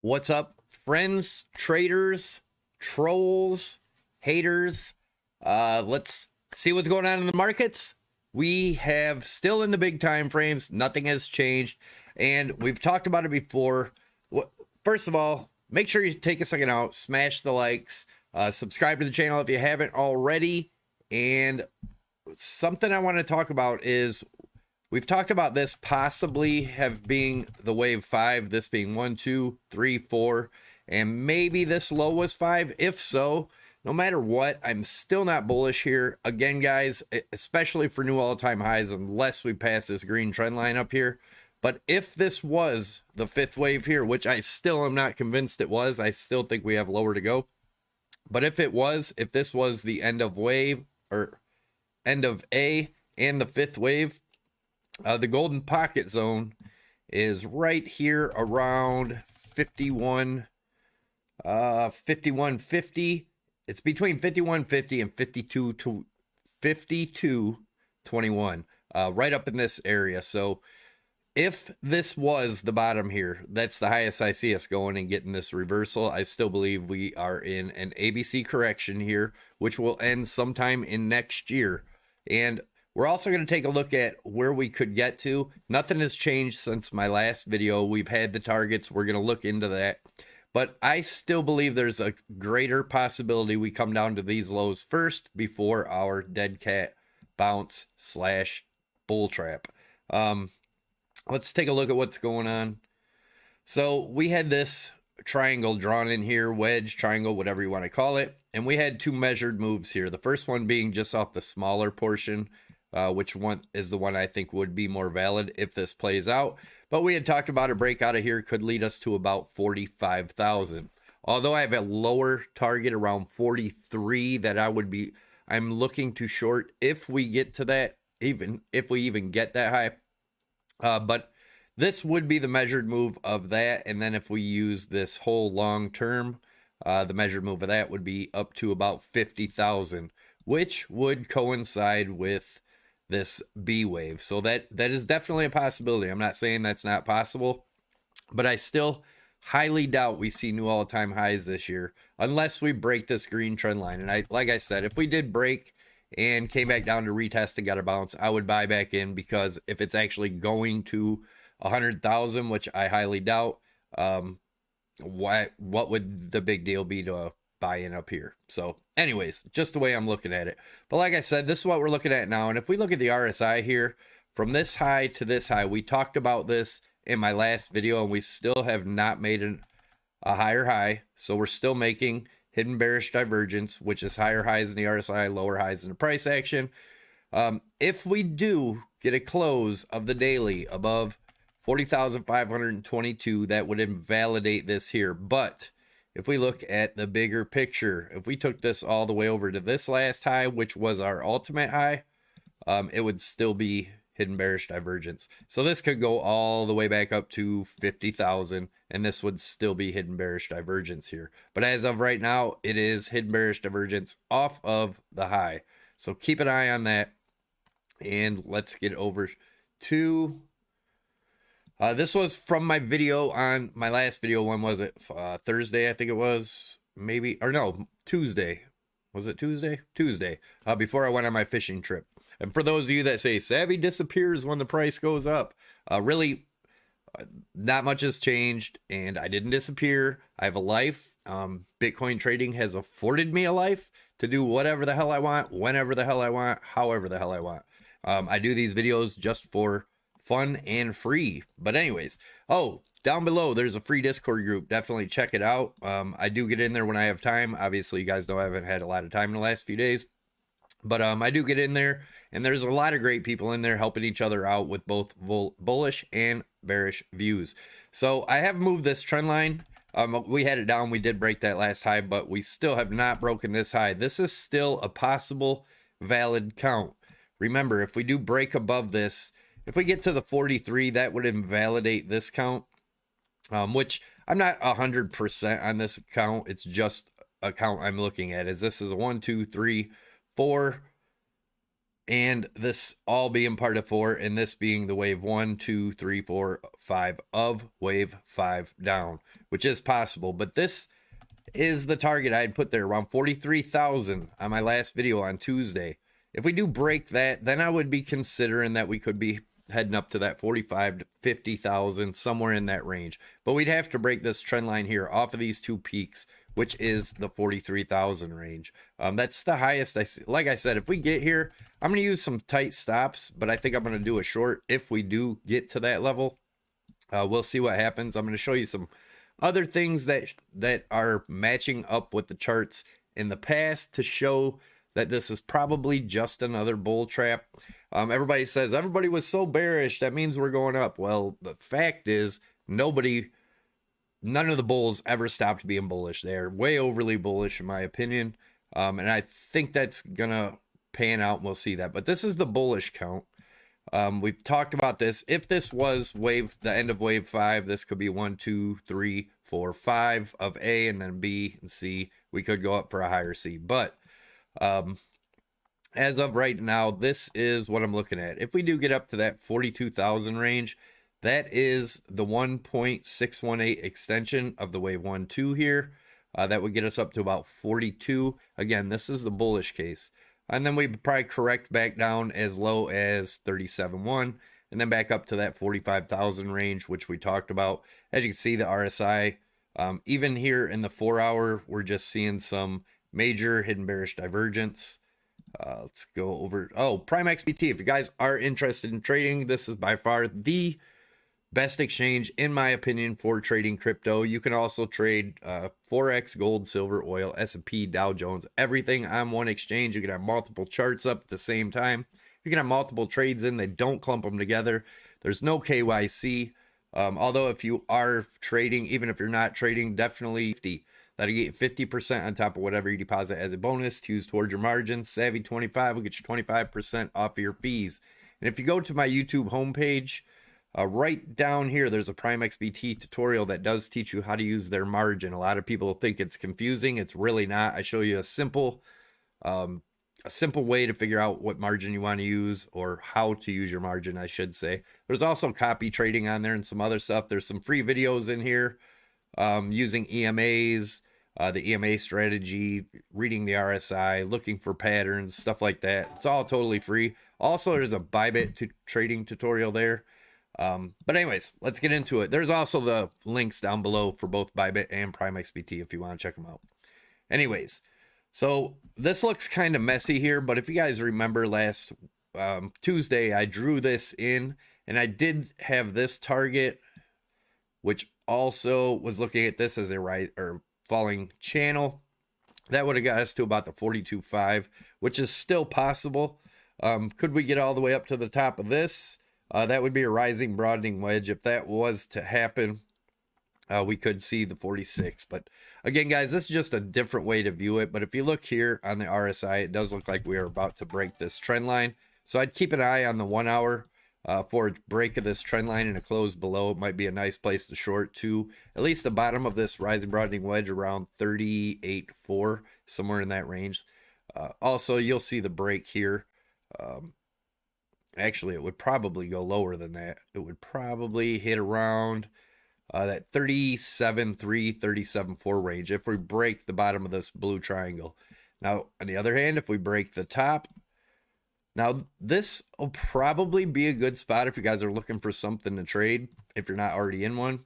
What's up, friends, traders, trolls, haters? Let's see what's going on in the markets. We have still in the big time frames. Nothing has changed. And we've talked about it before. First of all, make sure you take a second out, smash the likes, subscribe to the channel if you haven't already. And something I want to talk about is we've talked about this possibly have being the wave 5, this being 1, 2, 3, 4, and maybe this low was 5. If so, no matter what, I'm still not bullish here. Again, guys, especially for new all-time highs, unless we pass this green trend line up here. But if this was the 5th wave here, which I still am not convinced it was, I still think we have lower to go. But if this was the end of wave, or end of A and the 5th wave, the golden pocket zone is right here around 5150. It's between 5150 and 5221, right up in this area. So if this was the bottom here, that's the highest I see us going and getting this reversal. I still believe we are in an ABC correction here, which will end sometime in next year. And we're also going to take a look at where we could get to. Nothing has changed since my last video. We've had the targets. We're going to look into that. But I still believe there's a greater possibility we come down to these lows first before our dead cat bounce / bull trap. Let's take a look at what's going on. So we had this triangle drawn in here, wedge, triangle, whatever you want to call it. And we had two measured moves here. The first one being just off the smaller portion, which one is the one I think would be more valid if this plays out. But we had talked about a break out of here could lead us to about 45,000. Although I have a lower target around 43 that I'm looking to short if we get to that, even if we even get that high. But this would be the measured move of that. And then if we use this whole long term, the measured move of that would be up to about 50,000, which would coincide with this B wave. So that is definitely a possibility. I'm not saying that's not possible, but I still highly doubt we see new all-time highs this year unless we break this green trend line. And like I said, if we did break and came back down to retest and got a bounce, I would buy back in, because if it's actually going to 100,000, which I highly doubt, what would the big deal be to buy in up here? So anyways, just the way I'm looking at it. But like I said, this is what we're looking at now. And if we look at the RSI here, from this high to this high, we talked about this in my last video, and we still have not made a higher high. So we're still making hidden bearish divergence, which is higher highs in the RSI, lower highs in the price action. If we do get a close of the daily above 40,522, that would invalidate this here. But if we look at the bigger picture, if we took this all the way over to this last high, which was our ultimate high, it would still be hidden bearish divergence. So this could go all the way back up to 50,000, and this would still be hidden bearish divergence here. But as of right now, it is hidden bearish divergence off of the high. So keep an eye on that. And let's get over to this was from my video on my last video. When was it? Thursday, I think it was, maybe, or no, Tuesday. Was it Tuesday? Tuesday, before I went on my fishing trip. And for those of you that say Savvy disappears when the price goes up, really, not much has changed, and I didn't disappear. I have a life. Bitcoin trading has afforded me a life to do whatever the hell I want, whenever the hell I want, however the hell I want. I do these videos just for fun and free. But anyways, down below there's a free Discord group. Definitely check it out. I do get in there when I have time. Obviously, you guys know I haven't had a lot of time in the last few days, but I do get in there, and there's a lot of great people in there helping each other out with both bullish and bearish views. So I have moved this trend line. We had it down. We did break that last high, but we still have not broken this high. This is still a possible valid count. Remember, if we do break above this, if we get to the 43, that would invalidate this count, which I'm not 100% on this count. It's just a count I'm looking at. This is a 1, 2, 3, 4, and this all being part of 4, and this being the wave 1, 2, 3, 4, 5 of wave 5 down, which is possible. But this is the target I'd put there, around 43,000 on my last video on Tuesday. If we do break that, then I would be considering that we could be heading up to that 45 to 50,000, somewhere in that range. But we'd have to break this trend line here off of these two peaks, which is the 43,000 range. That's the highest I see. Like I said, if we get here, I'm going to use some tight stops, but I think I'm going to do a short if we do get to that level. We'll see what happens. I'm going to show you some other things that are matching up with the charts in the past to show that this is probably just another bull trap. Everybody says everybody was so bearish, that means we're going up. Well, the fact is none of the bulls ever stopped being bullish. They're way overly bullish in my opinion. And I think that's gonna pan out and we'll see that. But this is the bullish count. We've talked about this. If this was the end of wave 5, this could be 1, 2, 3, 4, 5 of A, and then B and C. We could go up for a higher C. But as of right now, this is what I'm looking at. If we do get up to that 42,000 range, that is the 1.618 extension of the wave 1, 2 here. That would get us up to about 42. Again, this is the bullish case. And then we'd probably correct back down as low as 37.1 and then back up to that 45,000 range, which we talked about. As you can see, the RSI, even here in the 4-hour, we're just seeing some major hidden bearish divergence. Let's go over. Oh, PHEMEX. If you guys are interested in trading, this is by far the best exchange, in my opinion, for trading crypto. You can also trade Forex, gold, silver, oil, S&P, Dow Jones, everything on one exchange. You can have multiple charts up at the same time. You can have multiple trades in. They don't clump them together. There's no KYC. Although if you are trading, even if you're not trading, definitely 50. That'll get you 50% on top of whatever you deposit as a bonus to use towards your margin. Savvy 25 will get you 25% off of your fees. And if you go to my YouTube homepage, right down here, there's a PHEMEX tutorial that does teach you how to use their margin. A lot of people think it's confusing. It's really not. I show you a simple way to figure out what margin you want to use, or how to use your margin, I should say. There's also copy trading on there and some other stuff. There's some free videos in here using EMAs, the EMA strategy, reading the RSI, looking for patterns, stuff like that. It's all totally free. Also, there's a BYBIT trading tutorial there. But anyways, let's get into it. There's also the links down below for both BYBIT and PHEMEX if you want to check them out. Anyways, so this looks kind of messy here, but if you guys remember last Tuesday, I drew this in, and I did have this target, which also was looking at this as a falling channel. That would have got us to about the 42.5, which is still possible. Could we get all the way up to the top of this? That would be a rising broadening wedge. If that was to happen, we could see the 46. But again, guys, this is just a different way to view it. But if you look here on the RSI, it does look like we are about to break this trend line. So I'd keep an eye on the 1 hour for a break of this trend line and a close below. It might be a nice place to short to at least the bottom of this rising broadening wedge around 38.4, somewhere in that range. Also, you'll see the break here. Actually, it would probably go lower than that. It would probably hit around that 37.3, 37.4 range if we break the bottom of this blue triangle. Now, on the other hand, if we break the top, now this will probably be a good spot if you guys are looking for something to trade, if you're not already in one.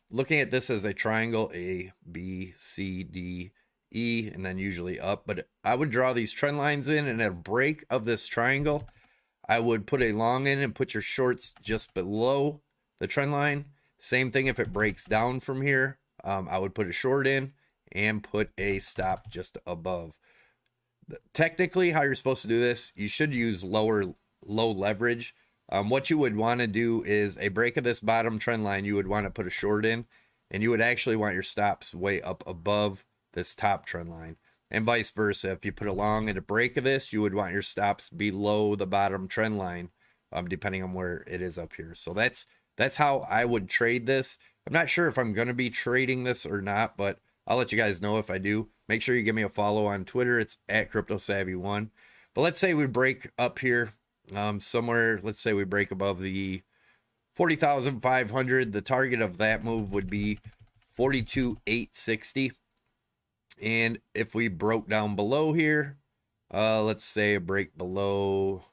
Looking at this as a triangle, A, B, C, D, E, and then usually up. But I would draw these trend lines in, and at a break of this triangle, I would put a long in and put your shorts just below the trend line. Same thing if it breaks down from here. I would put a short in and put a stop just above. Technically, how you're supposed to do this, you should use low leverage. What you would want to do is a break of this bottom trend line, you would want to put a short in, and you would actually want your stops way up above this top trend line. And vice versa. If you put a long and a break of this, you would want your stops below the bottom trend line, depending on where it is up here. So that's how I would trade this. I'm not sure if I'm going to be trading this or not, but I'll let you guys know if I do. Make sure you give me a follow on Twitter. It's at CryptoSavvy1. But let's say we break up here somewhere. Let's say we break above the 40,500. The target of that move would be 42,860. And if we broke down below here, let's say a break below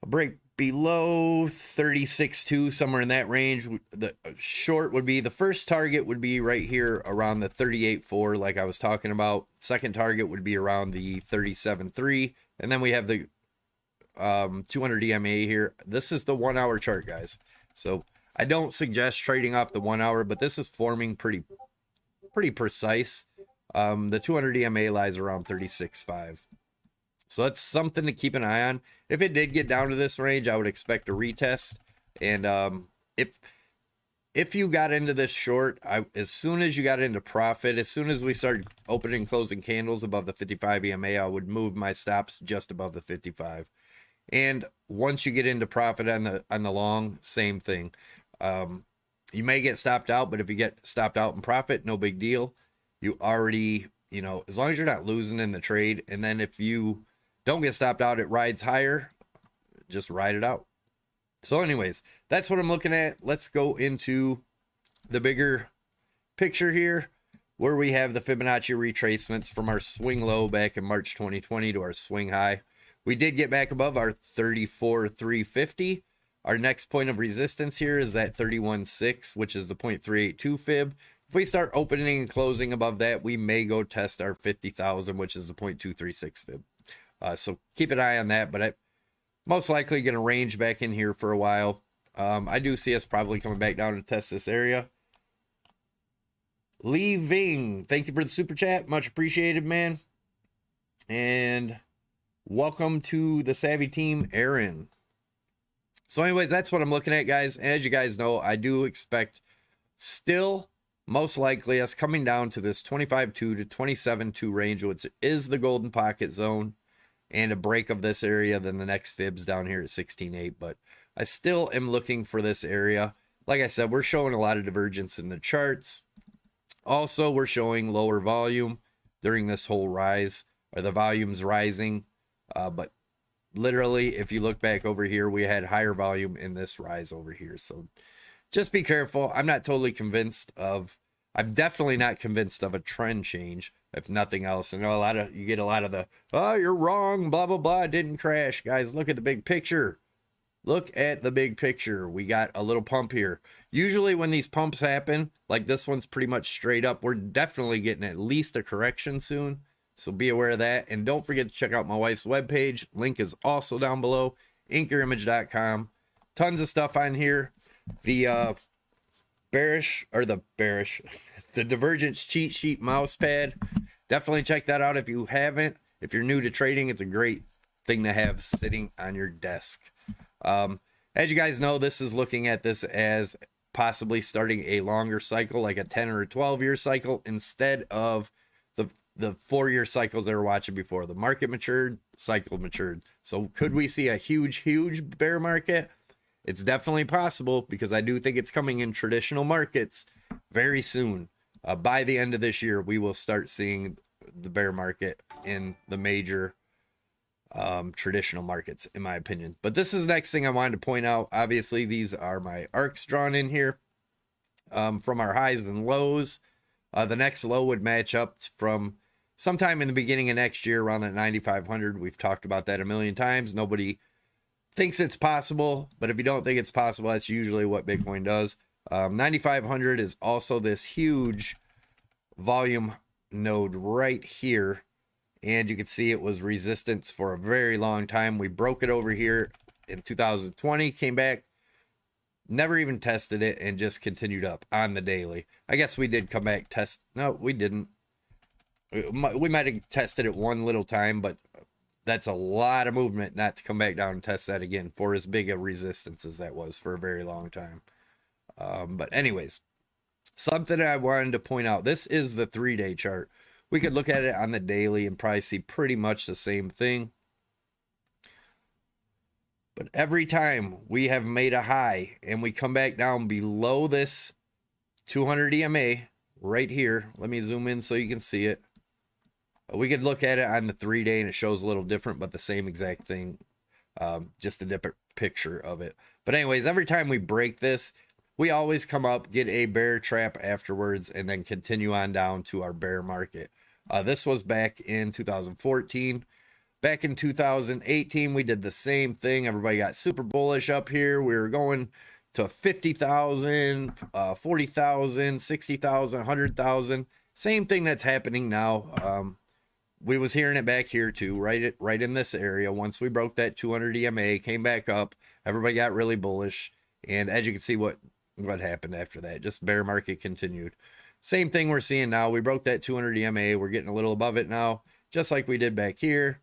36.2, somewhere in that range. The short would be, the first target would be right here around the 38.4, like I was talking about. Second target would be around the 37.3, and then we have the 200 EMA here. This is the 1 hour chart, guys. So I don't suggest trading off the 1 hour, but this is forming pretty precise. The 200 EMA lies around 36.5. So that's something to keep an eye on. If it did get down to this range, I would expect a retest. And if you got into this short, as soon as you got into profit, as soon as we started opening and closing candles above the 55 EMA, I would move my stops just above the 55. And once you get into profit on the long, same thing. You may get stopped out, but if you get stopped out in profit, no big deal. You already, as long as you're not losing in the trade. And then if you don't get stopped out, it rides higher, just ride it out. So anyways, that's what I'm looking at. Let's go into the bigger picture here, where we have the Fibonacci retracements from our swing low back in March 2020 to our swing high. We did get back above our 34,350. Our next point of resistance here is at 31.6, which is the 0.382 fib. If we start opening and closing above that, we may go test our 50,000, which is the 0.236 fib. So keep an eye on that, but I'm most likely going to range back in here for a while. I do see us probably coming back down to test this area. Leaving, thank you for the super chat. Much appreciated, man. And welcome to the Savvy team, Aaron. So anyways, that's what I'm looking at, guys. And as you guys know, I do expect still most likely us coming down to this 25.2 to 27.2 range, which is the golden pocket zone, and a break of this area. Then the next fib's down here at 16.8. But I still am looking for this area. Like I said, we're showing a lot of divergence in the charts. Also, we're showing lower volume during this whole rise, or the volume's rising. But literally, if you look back over here, we had higher volume in this rise over here. So just be careful. I'm not totally convinced of, I'm definitely not convinced of a trend change, if nothing else. I know you get a lot of the, oh, you're wrong, blah, blah, blah, it didn't crash. Guys, look at the big picture. Look at the big picture. We got a little pump here. Usually when these pumps happen, like this one's pretty much straight up, we're definitely getting at least a correction soon. So be aware of that. And don't forget to check out my wife's webpage. Link is also down below, anchorimage.com. Tons of stuff on here. The the Divergence cheat sheet mouse pad. Definitely check that out if you haven't. If you're new to trading, it's a great thing to have sitting on your desk. As you guys know, this is looking at this as possibly starting a longer cycle, like a 10 or a 12-year cycle, instead of the 4-year cycles that we're watching before. The market matured, cycle matured. So could we see a huge bear market? It's definitely possible, because I do think it's coming in traditional markets very soon. By the end of this year, we will start seeing the bear market in the major traditional markets, in my opinion. But this is the next thing I wanted to point out. Obviously, these are my arcs drawn in here from our highs and lows. The next low would match up from sometime in the beginning of next year around that 9,500. We've talked about that a million times. Nobody thinks it's possible, but if you don't think it's possible, that's usually what Bitcoin does. 9,500 is also this huge volume node right here, and you can see it was resistance for a very long time. We broke it over here in 2020, came back, never even tested it, and just continued up on the daily. I guess we did come back test. No, we didn't. We might have tested it one little time, but that's a lot of movement not to come back down and test that again for as big a resistance as that was for a very long time. But anyways, something I wanted to point out. This is the 3-day chart. We could look at it on the daily and probably see pretty much the same thing. But every time we have made a high and we come back down below this 200 EMA right here. Let me zoom in so you can see it. We could look at it on the 3-day and it shows a little different, but the same exact thing, just a different picture of it. But anyways, every time we break this, we always come up, get a bear trap afterwards, and then continue on down to our bear market. This was back in 2014. Back in 2018, we did the same thing. Everybody got super bullish up here. We were going to 50,000, 40,000, 60,000, 100,000. Same thing that's happening now. We was hearing it back here too, right in this area. Once we broke that 200 EMA, came back up, everybody got really bullish. And as you can see what happened after that, just bear market continued. Same thing we're seeing now. We broke that 200 EMA. We're getting a little above it now, just like we did back here.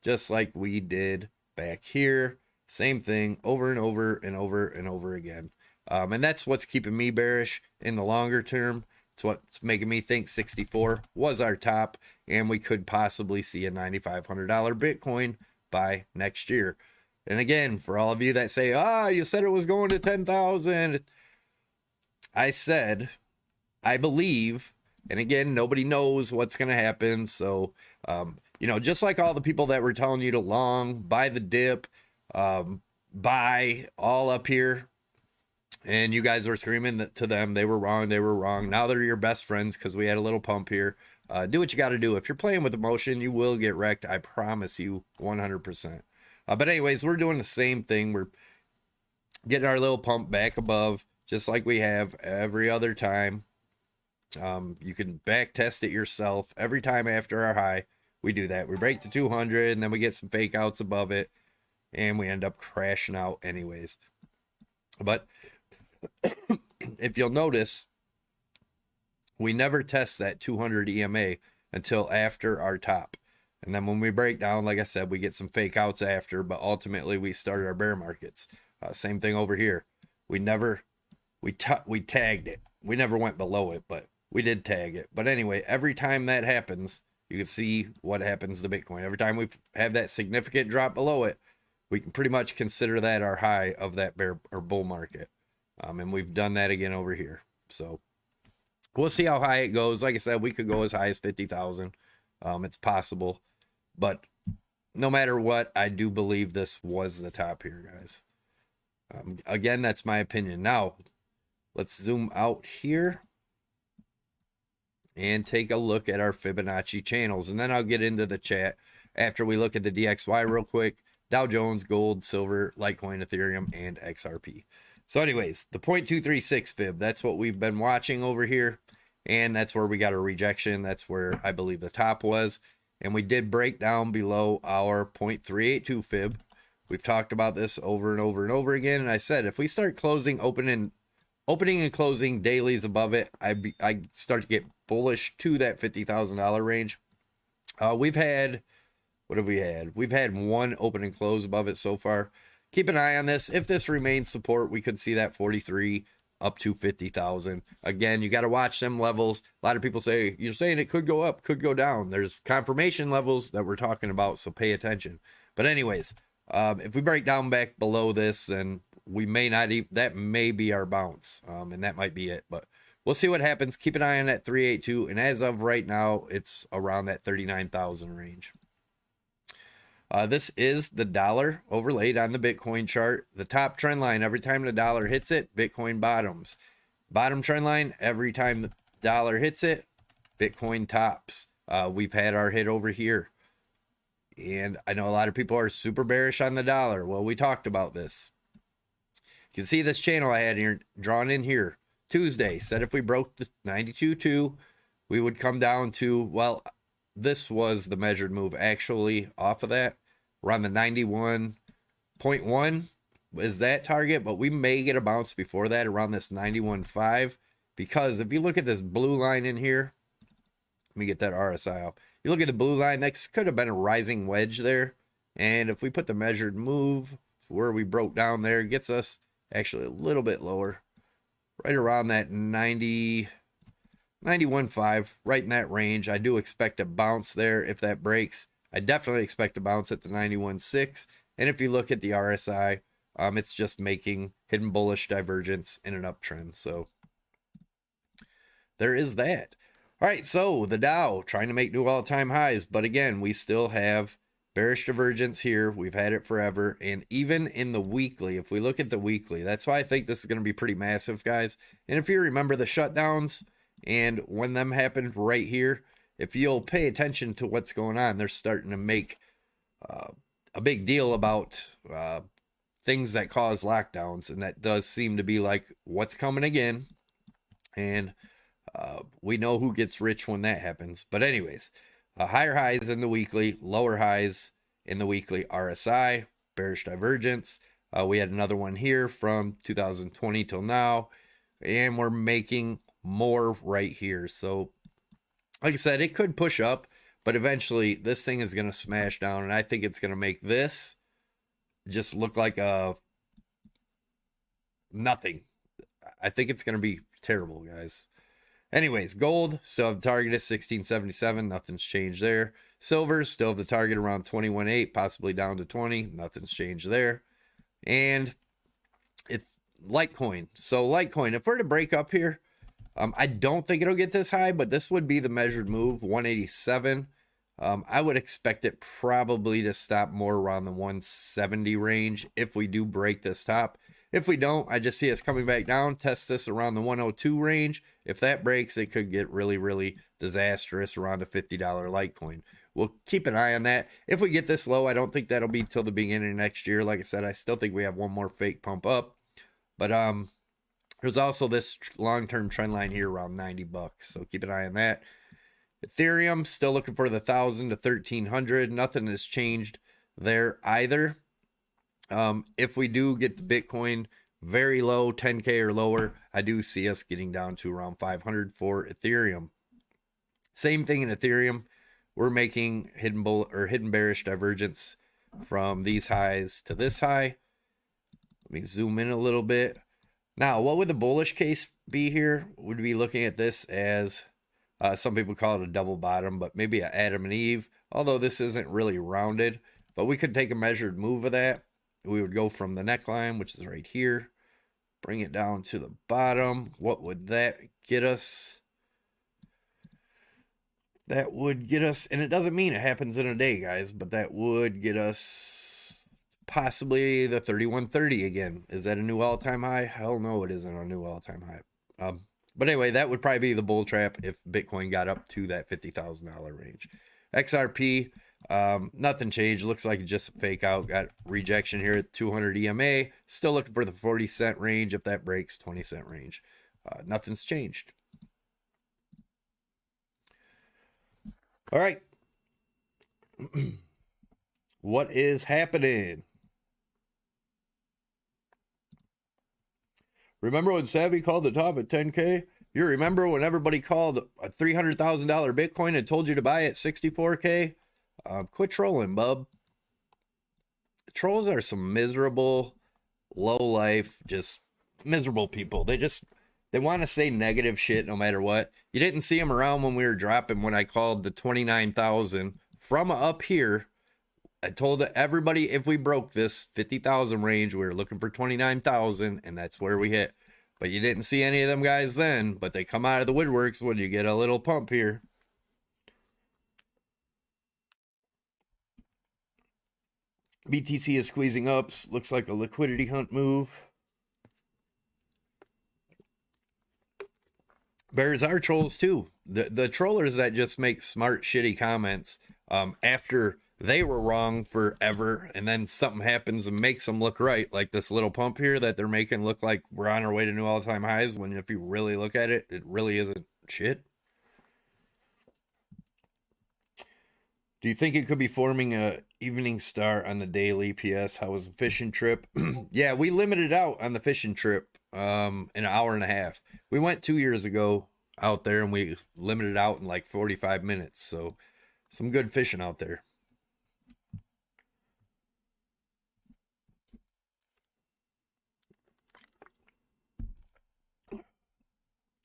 Just like we did back here. Same thing over and over and over and over again. And that's what's keeping me bearish in the longer term. It's what's making me think 64 was our top, and we could possibly see a $9,500 Bitcoin by next year. And again, for all of you that say, you said it was going to 10,000. I said, I believe, and again, nobody knows what's going to happen. So, just like all the people that were telling you to long, buy the dip, buy all up here, and you guys were screaming that to them, they were wrong. Now they're your best friends because we had a little pump here. Do what you got to do. If you're playing with emotion, you will get wrecked. I promise you 100%. But anyways, we're doing the same thing. We're getting our little pump back above, just like we have every other time. You can back test it yourself. Every time after our high, we do that. We break the 200 and then we get some fake outs above it and we end up crashing out anyways. But if you'll notice, we never test that 200 EMA until after our top. And then when we break down, like I said, we get some fake outs after, but ultimately we started our bear markets. Same thing over here. We tagged it. We never went below it, but we did tag it. But anyway, every time that happens, you can see what happens to Bitcoin. Every time we have that significant drop below it, we can pretty much consider that our high of that bear or bull market. And we've done that again over here. So we'll see how high it goes. Like I said, we could go as high as 50,000. It's possible. But no matter what, I do believe this was the top here, guys. Again, that's my opinion. Now, let's zoom out here and take a look at our Fibonacci channels. And then I'll get into the chat after we look at the DXY real quick. Dow Jones, gold, silver, Litecoin, Ethereum, and XRP. So anyways, the 0.236 fib, that's what we've been watching over here. And that's where we got a rejection. That's where I believe the top was. And we did break down below our 0.382 fib. We've talked about this over and over and over again. And I said, if we start opening and closing dailies above it, I start to get bullish to that $50,000 range. We've had, what have we had? We've had one open and close above it so far. Keep an eye on this. If this remains support, we could see that 43 up to 50,000. Again, you got to watch them levels. A lot of people say, you're saying it could go up, could go down. There's confirmation levels that we're talking about, so pay attention. But anyways, if we break down back below this, then we may not even, that may be our bounce, and that might be it. But we'll see what happens. Keep an eye on that 382, and as of right now, it's around that 39,000 range. This is the dollar overlaid on the Bitcoin chart. The top trend line, every time the dollar hits it, Bitcoin bottoms. Bottom trend line, every time the dollar hits it, Bitcoin tops. We've had our hit over here. And I know a lot of people are super bearish on the dollar. Well, we talked about this. You can see this channel I had here drawn in here. Tuesday, said if we broke the 92.2, we would come down to, well, this was the measured move actually off of that. Around the 91.1 is that target, but we may get a bounce before that around this 91.5, because if you look at this blue line in here, let me get that RSI out. You look at the blue line, that could have been a rising wedge there. And if we put the measured move where we broke down there, it gets us actually a little bit lower, right around that 91.5, right in that range. I do expect a bounce there if that breaks. I definitely expect a bounce at the 91.6. And if you look at the RSI, it's just making hidden bullish divergence in an uptrend. So there is that. All right, so the Dow trying to make new all-time highs, but again, we still have bearish divergence here. We've had it forever, and even in the weekly, if we look at the weekly, that's why I think this is going to be pretty massive, guys. And if you remember the shutdowns and when them happened right here, if you'll pay attention to what's going on, they're starting to make a big deal about things that cause lockdowns, and that does seem to be like what's coming again. And we know who gets rich when that happens. But anyways, higher highs in the weekly, lower highs in the weekly RSI, bearish divergence. We had another one here from 2020 till now, and we're making more right here. So like I said, it could push up, but eventually this thing is going to smash down, and I think it's going to make this just look like a nothing. I think it's going to be terrible, guys. Anyways, gold still have the target at 1677. Nothing's changed there. Silver still have the target around 21.8, possibly down to 20. Nothing's changed there. And it's Litecoin. So Litecoin, if we're to break up here, I don't think it'll get this high, but this would be the measured move, 187. I would expect it probably to stop more around the 170 range if we do break this top. If we don't, I just see us coming back down, test this around the 102 range. If that breaks, it could get really, really disastrous around a $50 Litecoin. We'll keep an eye on that. If we get this low, I don't think that'll be till the beginning of next year. Like I said, I still think we have one more fake pump up. But there's also this long-term trend line here around 90 bucks. So keep an eye on that. Ethereum, still looking for the 1,000 to 1,300. Nothing has changed there either. If we do get the Bitcoin very low, 10K or lower, I do see us getting down to around 500 for Ethereum. Same thing in Ethereum. We're making hidden bearish divergence from these highs to this high. Let me zoom in a little bit. Now, what would the bullish case be here? Would be looking at this as some people call it a double bottom, but maybe an Adam and Eve, although this isn't really rounded. But we could take a measured move of that. We would go from the neckline, which is right here, bring it down to the bottom. What would that get us? That would get us, and it doesn't mean it happens in a day, guys, but that would get us possibly the 3130 again. Is that a new all-time high? Hell no, it isn't a new all-time high. But anyway, that would probably be the bull trap if Bitcoin got up to that $50,000 range. XRP, nothing changed. Looks like just a fake out. Got rejection here at 200 EMA. Still looking for the 40-cent range. If that breaks, 20-cent range. Nothing's changed. All right. What is happening? Remember when Savvy called the top at 10K? You remember when everybody called a $300,000 Bitcoin and told you to buy it 64K? Quit trolling, bub. Trolls are some miserable, low life, just miserable people. They want to say negative shit no matter what. You didn't see them around when we were dropping, when I called the 29,000 from up here. I told everybody if we broke this 50,000 range, we were looking for 29,000, and that's where we hit. But you didn't see any of them guys then, but they come out of the woodworks when you get a little pump here. BTC is squeezing up. Looks like a liquidity hunt move. Bears are trolls too. The trollers that just make smart, shitty comments after they were wrong forever, and then something happens and makes them look right, like this little pump here that they're making look like we're on our way to new all-time highs, when if you really look at it, it really isn't shit. Do you think it could be forming a evening star on the daily? PS, how was the fishing trip? Yeah, we limited out on the fishing trip in an hour and a half. We went 2 years ago out there, and we limited out in like 45 minutes. So some good fishing out there.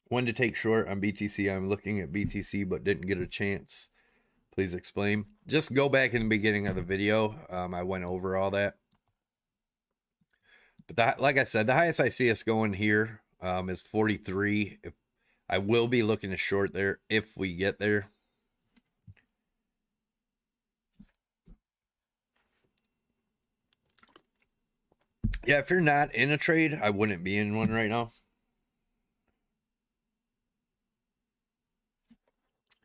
When to take short on BTC? I'm looking at BTC but didn't get a chance. Please explain. Just go back in the beginning of the video. I went over all that. But like I said, the highest I see us going here is 43. I will be looking to short there if we get there. Yeah, if you're not in a trade, I wouldn't be in one right now.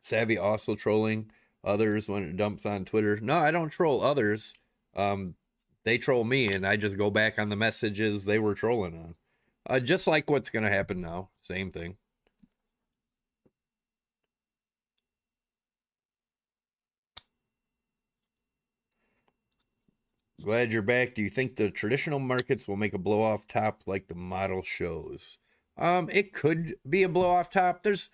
Savvy also trolling others when it dumps on Twitter. No, I don't troll others. They troll me, and I just go back on the messages they were trolling on. Just like what's going to happen now. Same thing. Glad you're back. Do you think the traditional markets will make a blow off top like the model shows? It could be a blow off top. There's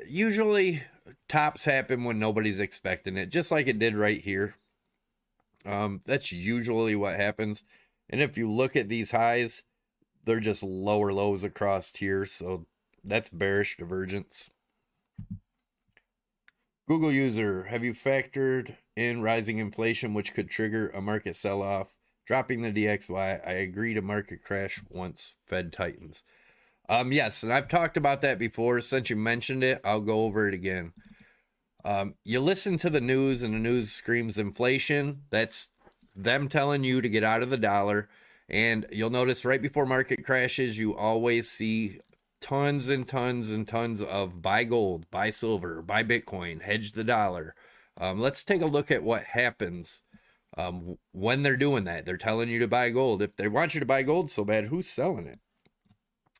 usually tops happen when nobody's expecting it, just like it did right here. That's usually what happens. And if you look at these highs, they're just lower lows across here, so that's bearish divergence. Google user, have you factored in rising inflation, which could trigger a market sell-off? Dropping the DXY, I agree to market crash once Fed tightens. Yes, and I've talked about that before. Since you mentioned it, I'll go over it again. You listen to the news, and the news screams inflation. That's them telling you to get out of the dollar. And you'll notice right before market crashes, you always see tons and tons and tons of buy gold, buy silver, buy Bitcoin, hedge the dollar. Let's take a look at what happens when they're doing that. They're telling you to buy gold. If they want you to buy gold so bad, who's selling it?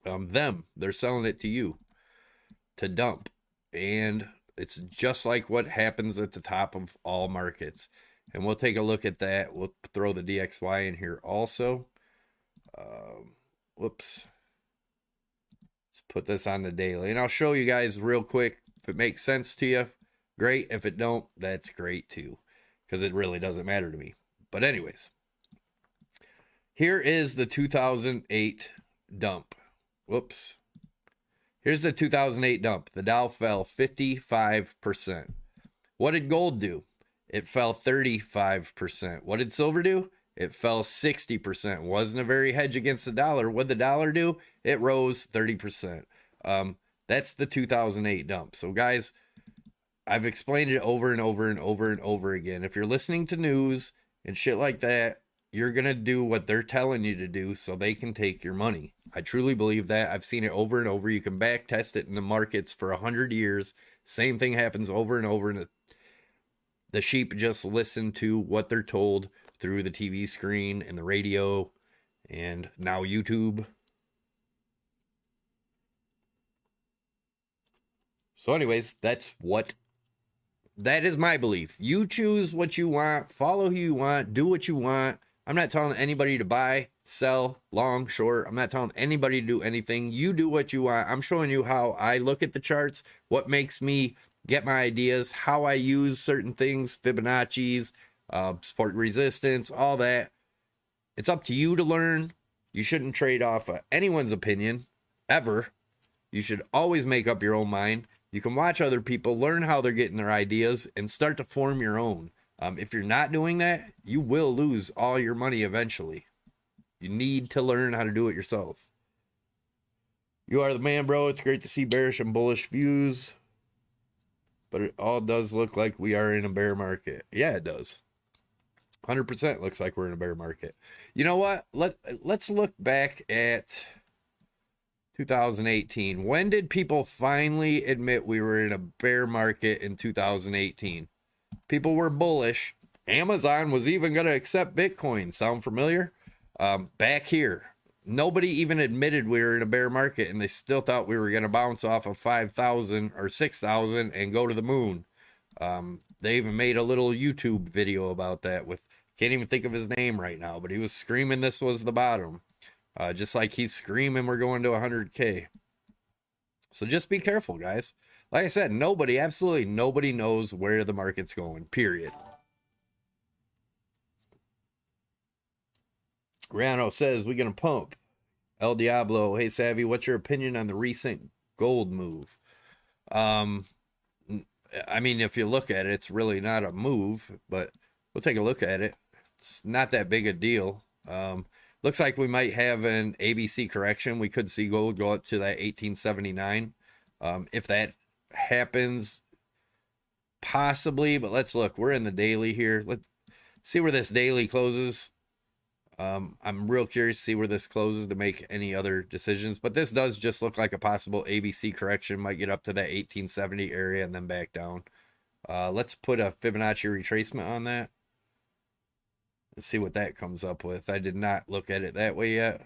Them. They're selling it to you to dump. And it's just like what happens at the top of all markets. And we'll take a look at that. We'll throw the DXY in here also. Whoops. Let's put this on the daily. And I'll show you guys real quick. If it makes sense to you, great. If it don't, that's great too. Because it really doesn't matter to me. But anyways. Here is the 2008 dump. Whoops. Here's the 2008 dump. The Dow fell 55%. What did gold do? It fell 35%. What did silver do? It fell 60%. Wasn't a very hedge against the dollar. What did the dollar do? It rose 30%. That's the 2008 dump. So guys, I've explained it over and over and over and over again. If you're listening to news and shit like that, you're going to do what they're telling you to do so they can take your money. I truly believe that. I've seen it over and over. You can back test it in the markets for 100 years. Same thing happens over and over. And the sheep just listen to what they're told through the TV screen and the radio and now YouTube. So anyways, that is my belief. You choose what you want, follow who you want, do what you want. I'm not telling anybody to buy, sell, long, short. I'm not telling anybody to do anything. You do what you want. I'm showing you how I look at the charts, what makes me get my ideas, how I use certain things, Fibonacci's, support resistance, all that. It's up to you to learn. You shouldn't trade off anyone's opinion, ever. You should always make up your own mind. You can watch other people, learn how they're getting their ideas, and start to form your own. If you're not doing that, you will lose all your money eventually. You need to learn how to do it yourself. You are the man, bro. It's great to see bearish and bullish views, but it all does look like we are in a bear market. Yeah, it does. 100% looks like we're in a bear market. You know what? Let's look back at 2018. When did people finally admit we were in a bear market in 2018? People were bullish. Amazon was even going to accept Bitcoin. Sound familiar? Back here, nobody even admitted we were in a bear market, and they still thought we were going to bounce off of 5,000 or 6,000 and go to the moon. They even made a little YouTube video about that with, can't even think of his name right now, but he was screaming this was the bottom. Just like he's screaming we're going to 100K. So just be careful, guys. Like I said, absolutely nobody knows where the market's going, period. Riano says, we're going to pump. El Diablo, hey, Savvy, what's your opinion on the recent gold move? I mean, if you look at it, it's really not a move, but we'll take a look at it. It's not that big a deal. looks like we might have an ABC correction. We could see gold go up to that 1879. If that happens, possibly, but let's look. We're in the daily here. Let's see where this daily closes. I'm real curious to see where this closes to make any other decisions, but this does just look like a possible ABC correction. Might get up to that 1870 area and then back down. Let's put a Fibonacci retracement on that. Let's see what that comes up with. I did not look at it that way yet.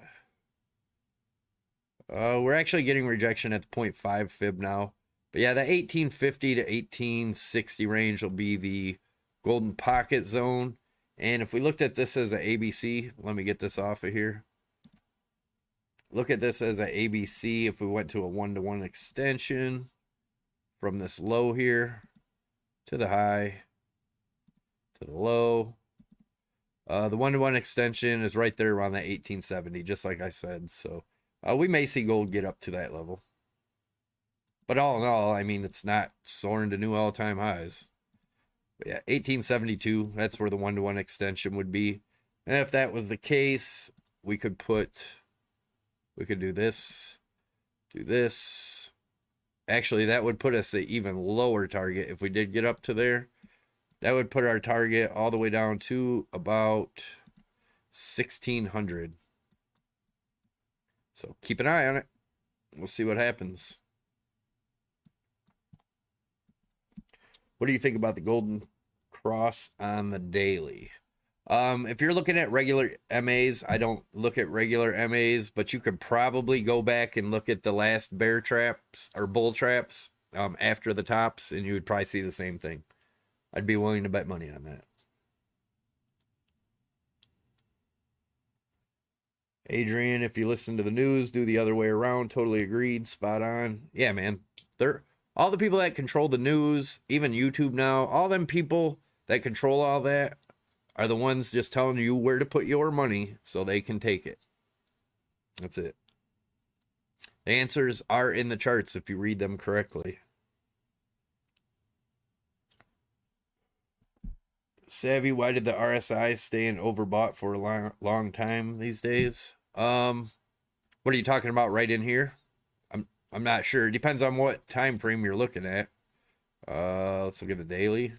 We're actually getting rejection at the 0.5 fib now. But yeah, the 1850 to 1860 range will be the golden pocket zone. And if we looked at this as an ABC, let me get this off of here. Look at this as an ABC. If we went to a 1-to-1 extension from this low here to the high to the low. The 1-to-1 extension is right there around that 1870, just like I said. So we may see gold get up to that level. But all in all, I mean, it's not soaring to new all-time highs. But yeah, 1872, that's where the 1-to-1 extension would be. And if that was the case, we could do this, do this. Actually, that would put us at even lower target if we did get up to there. That would put our target all the way down to about 1600. So keep an eye on it. We'll see what happens. What do you think about the golden cross on the daily? If you're looking at regular MAs, I don't look at regular MAs, but you could probably go back and look at the last bear traps or bull traps after the tops, and you would probably see the same thing. I'd be willing to bet money on that. Adrian, if you listen to the news, do the other way around. Totally agreed. Spot on. Yeah, man. All the people that control the news, even YouTube now, all them people that control all that are the ones just telling you where to put your money so they can take it. That's it. The answers are in the charts if you read them correctly. Savvy, why did the RSI stay in overbought for a long time these days? What are you talking about right in here? I'm not sure. It depends on what time frame you're looking at. Let's look at the daily.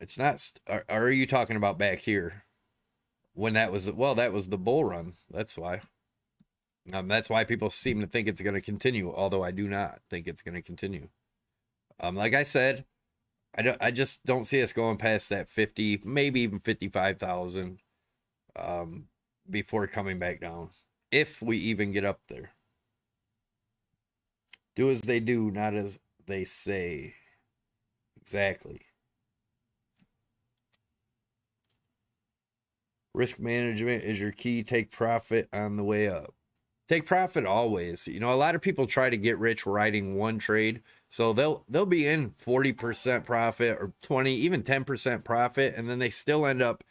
It's not. Are you talking about back here? When that was, well, that was the bull run. That's why. That's why people seem to think it's going to continue, although I do not think it's going to continue. Like I said, I just don't see us going past that 50, maybe even 55,000 before coming back down, if we even get up there. Do as they do, not as they say. Exactly. Risk management is your key. Take profit on the way up. Take profit always. You know, a lot of people try to get rich riding one trade. So they'll be in 40% profit or 20, even 10% profit, and then they still end up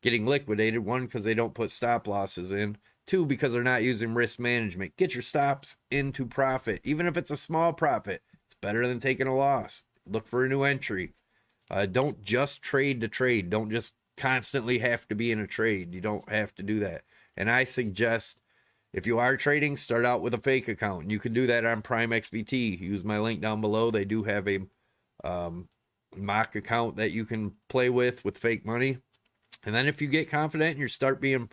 getting liquidated. One, because they don't put stop losses in. Two, because they're not using risk management. Get your stops into profit. Even if it's a small profit, it's better than taking a loss. Look for a new entry. Don't just trade to trade. Don't just constantly have to be in a trade. You don't have to do that. And I suggest, if you are trading, start out with a fake account. You can do that on Prime XBT. Use my link down below. They do have a mock account that you can play with fake money. And then if you get confident and you start being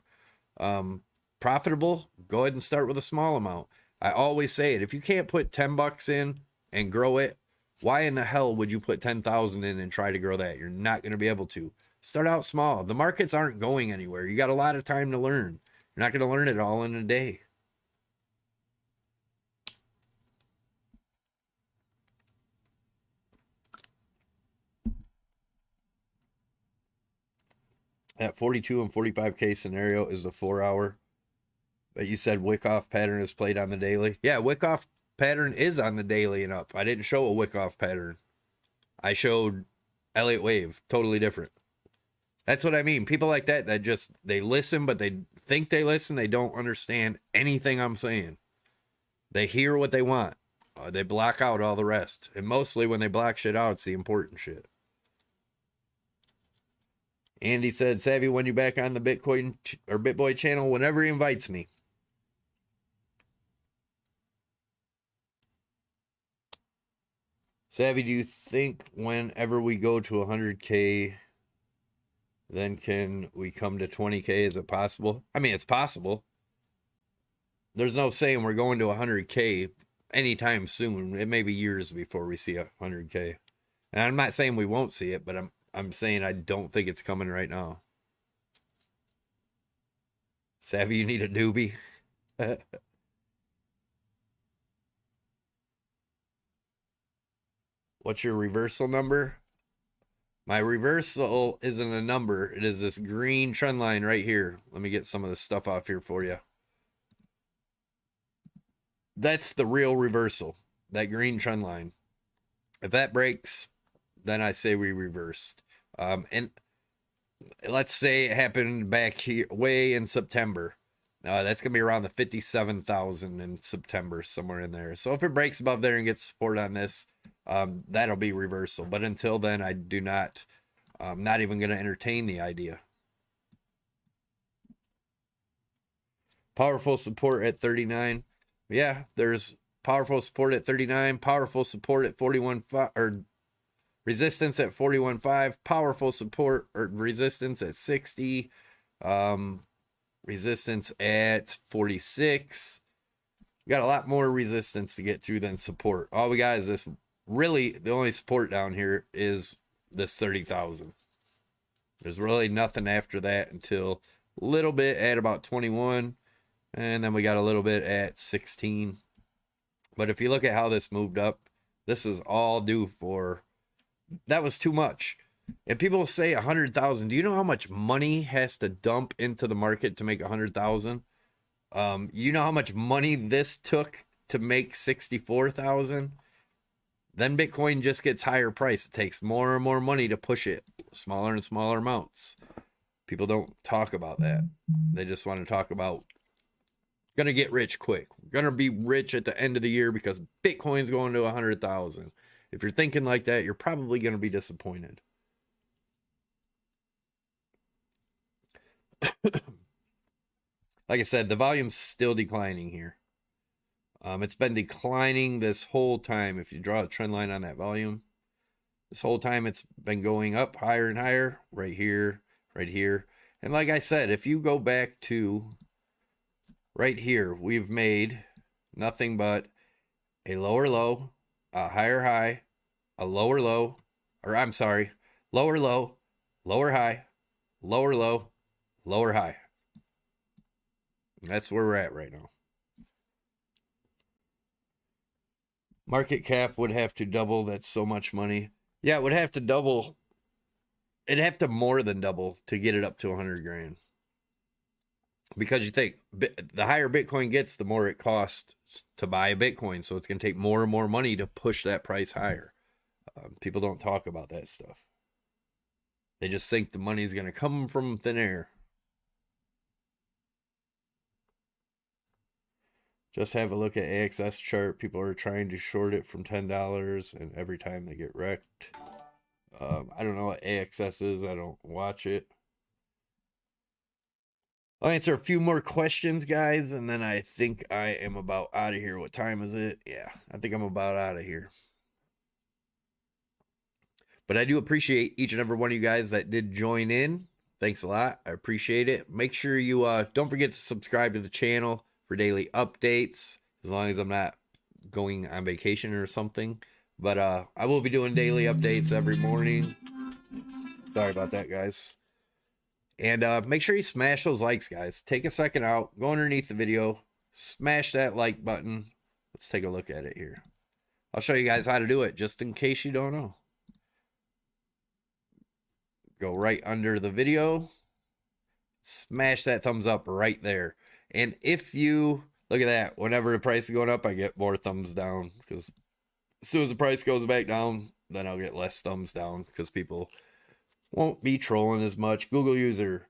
profitable, go ahead and start with a small amount. I always say it. If you can't put 10 bucks in and grow it, why in the hell would you put 10,000 in and try to grow that? You're not going to be able to. Start out small. The markets aren't going anywhere. You got a lot of time to learn. You're not going to learn it all in a day. That 42 and 45K scenario is the 4-hour. But you said wick-off pattern is played on the daily. Yeah, wick-off pattern is on the daily and up. I didn't show a wick-off pattern. I showed Elliott wave. Totally different. That's what I mean. People like that just, they listen, but they think they listen. They don't understand anything I'm saying. They hear what they want. They block out all the rest. And mostly when they block shit out, it's the important shit. Andy said, Savvy, when you back on the Bitcoin or BitBoy channel, whenever he invites me. Savvy, do you think whenever we go to 100K, then can we come to 20K? Is it possible? I mean, it's possible. There's no saying we're going to 100K anytime soon. It may be years before we see 100K. And I'm not saying we won't see it, but I'm saying I don't think it's coming right now. Savvy, you need a doobie. What's your reversal number? My reversal isn't a number. It is this green trend line right here. Let me get some of this stuff off here for you. That's the real reversal, that green trend line. If that breaks, then I say we reversed. And let's say it happened back here way in September. That's going to be around the 57,000 in September, somewhere in there. So if it breaks above there and gets support on this, that'll be reversal. But until then, I do not, not even going to entertain the idea. Powerful support at 39. Yeah, there's powerful support at 39, powerful support at 41.5, or resistance at 41.5, powerful support or resistance at 60, resistance at 46. We got a lot more resistance to get through than support. All we got is this. Really, the only support down here is this 30,000. There's really nothing after that until a little bit at about 21. And then we got a little bit at 16. But if you look at how this moved up, this is all due for, that was too much. And people say 100,000. Do you know how much money has to dump into the market to make 100,000? You know how much money this took to make 64,000? Then Bitcoin just gets higher price. It takes more and more money to push it, smaller and smaller amounts. People don't talk about that. They just want to talk about gonna get rich quick. We're gonna be rich at the end of the year because Bitcoin's going to 100,000. If you're thinking like that, you're probably gonna be disappointed. Like I said, the volume's still declining here. It's been declining this whole time. If you draw a trend line on that volume, this whole time it's been going up higher and higher, right here, right here. And like I said, if you go back to right here, we've made nothing but a lower low, a higher high, a lower low, or I'm sorry, lower low, lower high, lower low, lower high. That's where we're at right now. Market cap would have to double. That's so much money. Yeah, it would have to double. It'd have to more than double to get it up to 100 grand. Because you think the higher Bitcoin gets, the more it costs to buy a Bitcoin. So it's going to take more and more money to push that price higher. People don't talk about that stuff. They just think the money's going to come from thin air. Just have a look at AXS chart. People are trying to short it from $10, and every time they get wrecked. I don't know what AXS is. I don't watch it. I'll answer a few more questions, guys, and then I think I am about out of here. What time is it? Yeah, I think I'm about out of here. But I do appreciate each and every one of you guys that did join in. Thanks a lot. I appreciate it. Make sure you don't forget to subscribe to the channel for daily updates, as long as I'm not going on vacation or something. But I will be doing daily updates every morning. Sorry about that, guys. And make sure you smash those likes, guys. Take a second out, go underneath the video, smash that like button. Let's take a look at it here. I'll show you guys how to do it, just in case you don't know. Go right under the video, smash that thumbs up right there. And if you look at that, whenever the price is going up, I get more thumbs down, because as soon as the price goes back down, then I'll get less thumbs down, because people won't be trolling as much. Google user,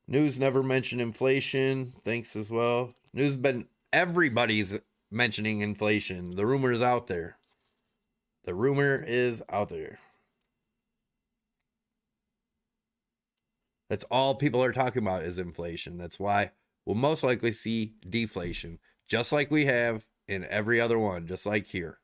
news never mentioned inflation. Thanks as well. News been, everybody's mentioning inflation. The rumor is out there. The rumor is out there. That's all people are talking about is inflation. That's why we'll most likely see deflation, just like we have in every other one, just like here.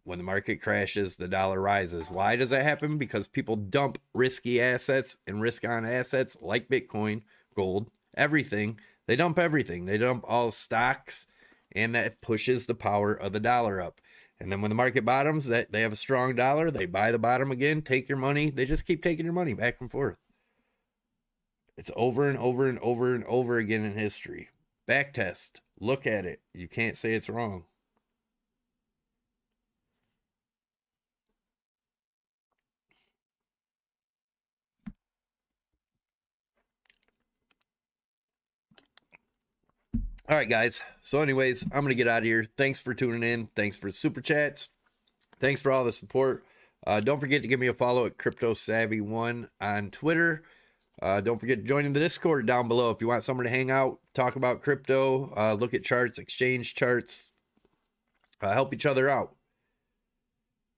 When the market crashes, the dollar rises. Why does that happen? Because people dump risky assets and risk on assets like Bitcoin, gold, everything. They dump everything. They dump all stocks, and that pushes the power of the dollar up. And then when the market bottoms, that they have a strong dollar, they buy the bottom again, take your money. They just keep taking your money back and forth. It's over and over and over and over again in history. Backtest. Look at it. You can't say it's wrong. All right, guys. So anyways, I'm going to get out of here. Thanks for tuning in. Thanks for super chats. Thanks for all the support. Don't forget to give me a follow at CryptoSavvy1 on Twitter. Don't forget joining the Discord down below if you want somewhere to hang out, talk about crypto, look at charts, exchange charts, help each other out.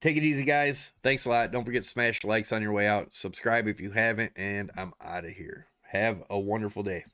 Take it easy, guys. Thanks a lot. Don't forget to smash likes on your way out. Subscribe if you haven't, and I'm out of here. Have a wonderful day.